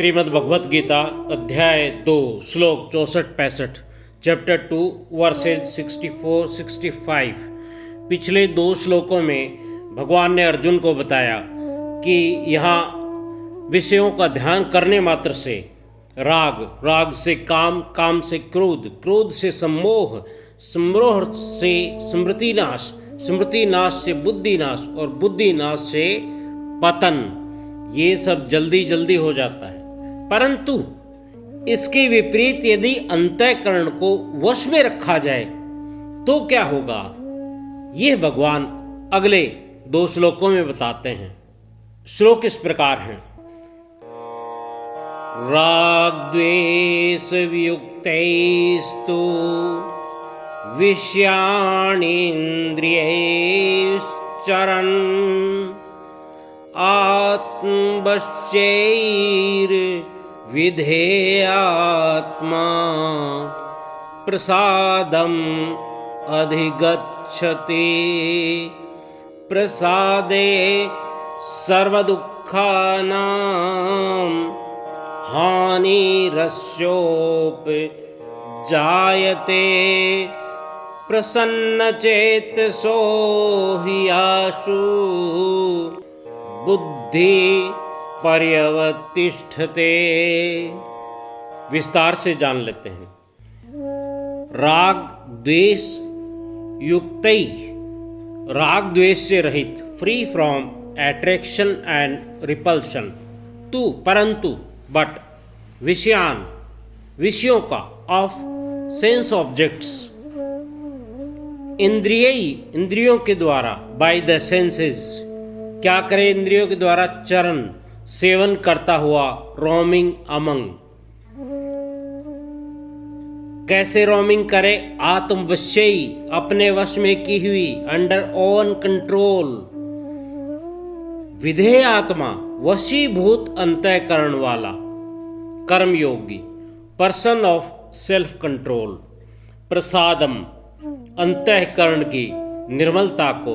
श्रीमद् भगवत गीता अध्याय 2 श्लोक 64-65 chapter 2 versus 64-65। पिछले दो श्लोकों में भगवान ने अर्जुन को बताया कि यहाँ विषयों का ध्यान करने मात्र से राग से काम, काम से क्रोध, क्रोध से सम्मोह, सम्मोह से स्मृतिनाश, स्मृतिनाश से बुद्धिनाश और बुद्धिनाश से पतन, ये सब जल्दी जल्दी हो जाता है। परंतु इसके विपरीत यदि अंतःकरण को वश में रखा जाए तो क्या होगा, यह भगवान अगले दो श्लोकों में बताते हैं। श्लोक इस प्रकार हैं। राग द्वेष वियुक्तैस्तु विषयाणीन्द्रियैश्चरन् आत्मवश्यैर्विधेयात्मा प्रसादम् अधिगच्छति। प्रसादे सर्वदुःखानां हानिरस्योपि जायते। प्रसन्नचेतसो हि आशु बुद्धि पर्यवतिष्ठते। विस्तार से जान लेते हैं। राग द्वेष युक्तै, राग द्वेष से रहित, free from attraction and repulsion, तू परंतु बट विषयान, विषयों का, ऑफ सेंस ऑब्जेक्ट्स, इंद्रियई, इंद्रियों के द्वारा, बाय द सेंसेस, क्या करे इंद्रियों के द्वारा, चरण, सेवन करता हुआ, रोमिंग अमंग, कैसे रोमिंग करे, आत्मवश्यई, अपने वश में की हुई, अंडर ओन कंट्रोल, विधेय आत्मा, वशीभूत अंतःकरण वाला, कर्मयोगी, पर्सन ऑफ सेल्फ कंट्रोल। प्रसादम, अंतःकरण की निर्मलता को,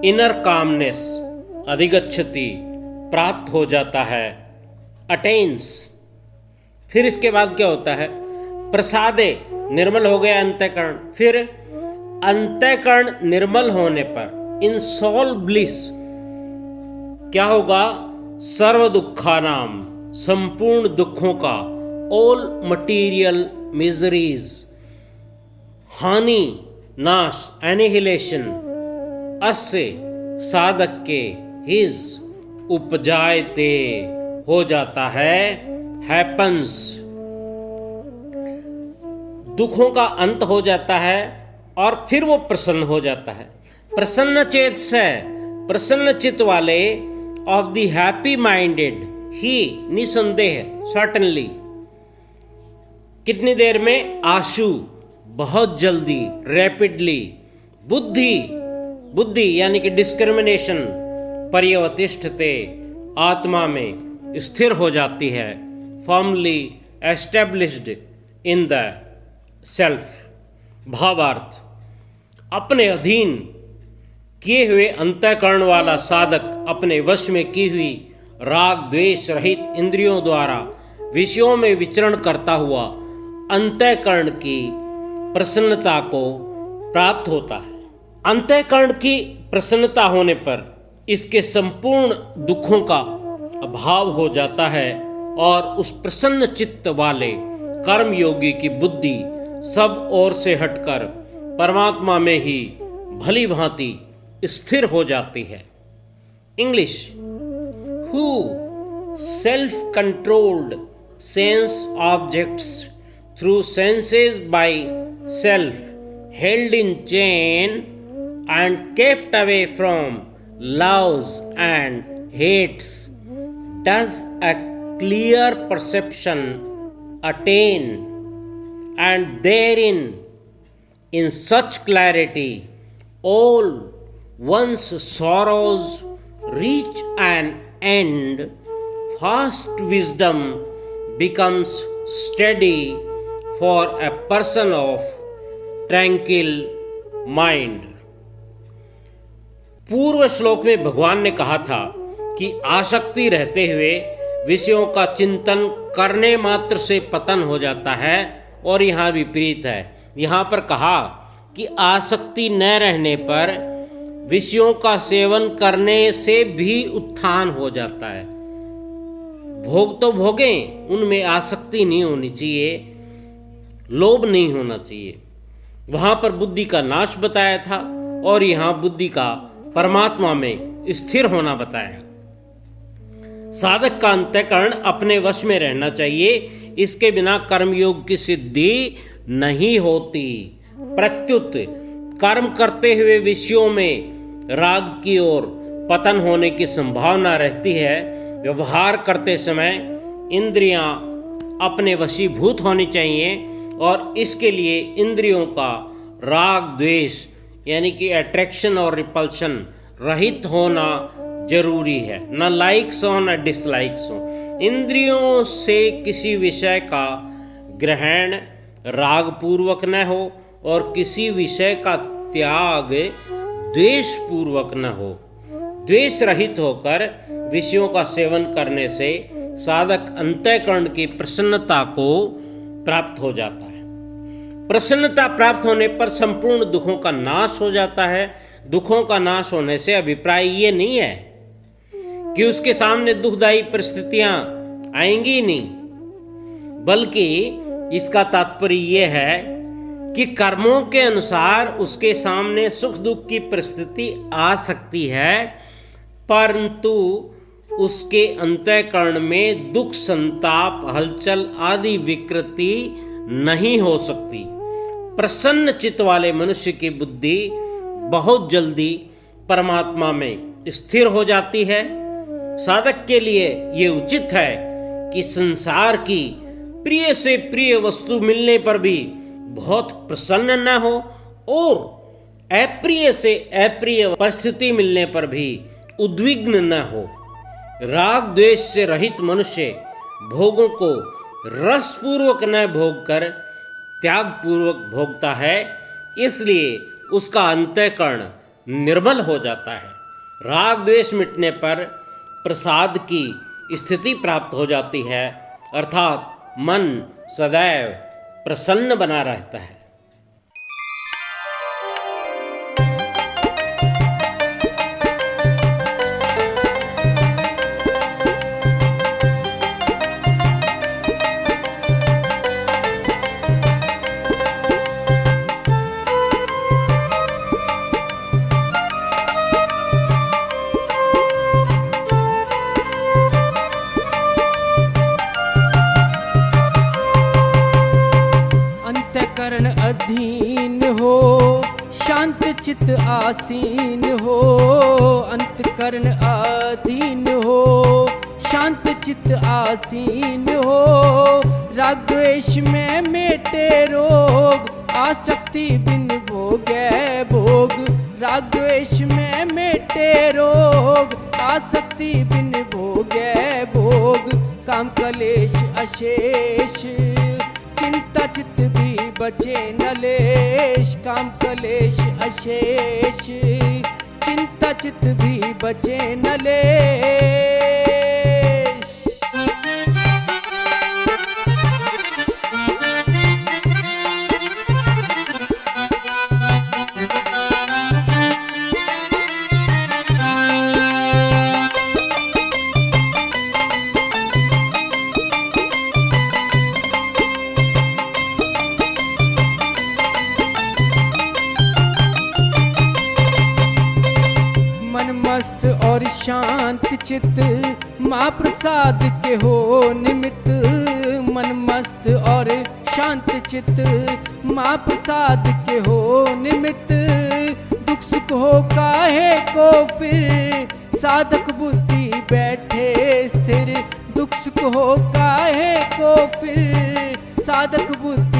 इनर कामनेस, अधिगच्छति, प्राप्त हो जाता है, अटेन्स। फिर इसके बाद क्या होता है, प्रसादे, निर्मल हो गया अंतःकरण। फिर अंतःकरण निर्मल होने पर, इन सोल ब्लिस, क्या होगा, सर्व दुखानाम, संपूर्ण दुखों का, ऑल मटीरियल मिजरीज, हानि, नाश, एनिहिलेशन, अस्य, साधक के, हिज, उपजायते, हो जाता है, हैपन्स, दुखों का अंत हो जाता है और फिर वो प्रसन्न हो जाता है। प्रसन्न चेत से, प्रसन्न चित्त वाले, ऑफ द हैप्पी माइंडेड, ही, निसंदेह, सर्टनली, कितनी देर में, आशु, बहुत जल्दी, रैपिडली, बुद्धि, बुद्धि यानी कि डिस्क्रिमिनेशन, पर्यवतिष्ठते, आत्मा में स्थिर हो जाती है, firmly established in the self. भावार्थ, अपने अधीन किए हुए अंतःकरण वाला साधक अपने वश में की हुई राग द्वेष रहित इंद्रियों द्वारा विषयों में विचरण करता हुआ अंतःकरण की प्रसन्नता को प्राप्त होता है। अंतःकरण की प्रसन्नता होने पर इसके संपूर्ण दुखों का अभाव हो जाता है और उस प्रसन्न चित्त वाले कर्मयोगी की बुद्धि सब ओर से हटकर परमात्मा में ही भली भांति स्थिर हो जाती है। English, who self controlled sense objects through senses by self, held in chain and kept away from loves and hates, does a clear perception attain, and therein, in such clarity, all one's sorrows reach an end. Fast wisdom becomes steady for a person of tranquil mind. पूर्व श्लोक में भगवान ने कहा था कि आसक्ति रहते हुए विषयों का चिंतन करने मात्र से पतन हो जाता है, और यहाँ विपरीत है। यहाँ पर कहा कि आसक्ति न रहने पर विषयों का सेवन करने से भी उत्थान हो जाता है। भोग तो भोगें, उनमें आसक्ति नहीं होनी चाहिए, लोभ नहीं होना चाहिए। वहाँ पर बुद्धि का नाश बताया था, और यहाँ बुद्धि का परमात्मा में स्थिर होना बताया। साधक का अंतःकरण अपने वश में रहना चाहिए, इसके बिना कर्मयोग की सिद्धि नहीं होती। प्रत्युत कर्म करते हुए विषयों में राग की ओर पतन होने की संभावना रहती है। व्यवहार करते समय इंद्रियां अपने वशीभूत होनी चाहिए, और इसके लिए इंद्रियों का राग द्वेष यानी कि अट्रैक्शन और रिपल्शन रहित होना जरूरी है। न लाइक्स हो न डिसलाइक्स हो। इंद्रियों से किसी विषय का ग्रहण राग पूर्वक न हो, और किसी विषय का त्याग द्वेष पूर्वक न हो। द्वेष रहित होकर विषयों का सेवन करने से साधक अंतःकरण की प्रसन्नता को प्राप्त हो जाता है। प्रसन्नता प्राप्त होने पर संपूर्ण दुखों का नाश हो जाता है। दुखों का नाश होने से अभिप्राय ये नहीं है कि उसके सामने दुखदायी परिस्थितियां आएंगी नहीं, बल्कि इसका तात्पर्य यह है कि कर्मों के अनुसार उसके सामने सुख दुख की परिस्थिति आ सकती है, परंतु उसके अंतःकरण में दुख, संताप, हलचल आदि विकृति नहीं हो सकती। प्रसन्न चित्त वाले मनुष्य की बुद्धि बहुत जल्दी परमात्मा में स्थिर हो जाती है। साधक के लिए ये उचित है कि संसार की प्रिय से प्रिय वस्तु मिलने पर भी बहुत प्रसन्न न हो, और अप्रिय से अप्रिय परिस्थिति मिलने पर भी उद्विग्न न हो। राग द्वेष से रहित मनुष्य भोगों को रसपूर्वक न भोग कर त्याग पूर्वक भोगता है, इसलिए उसका अंतःकरण निर्मल हो जाता है। राग द्वेष मिटने पर प्रसाद की स्थिति प्राप्त हो जाती है, अर्थात मन सदैव प्रसन्न बना रहता है। अधीन हो शांत चित आसीन हो, अंतकरण अधीन हो शांत चित आसीन हो। राग द्वेष में मेटे रोग, आसक्ति बिन भोगे भोग। राग द्वेष में मेटे रोग, आसक्ति बिन भोगे भोग। काम कलेश अशेष, चिंता चित्त भी बचे नलेश। काम कलेश अशेष, चिंता चित्त भी बचे नलेश। मस्त और शांत चित माँ प्रसाद के हो निमित्त। मन मस्त और शांत चित माँ प्रसाद के हो निमित्त। दुख सुख हो काहे को फिर, साधक बुद्धि बैठे स्थिर। दुख सुख हो काहे को फिर, साधक बुद्धि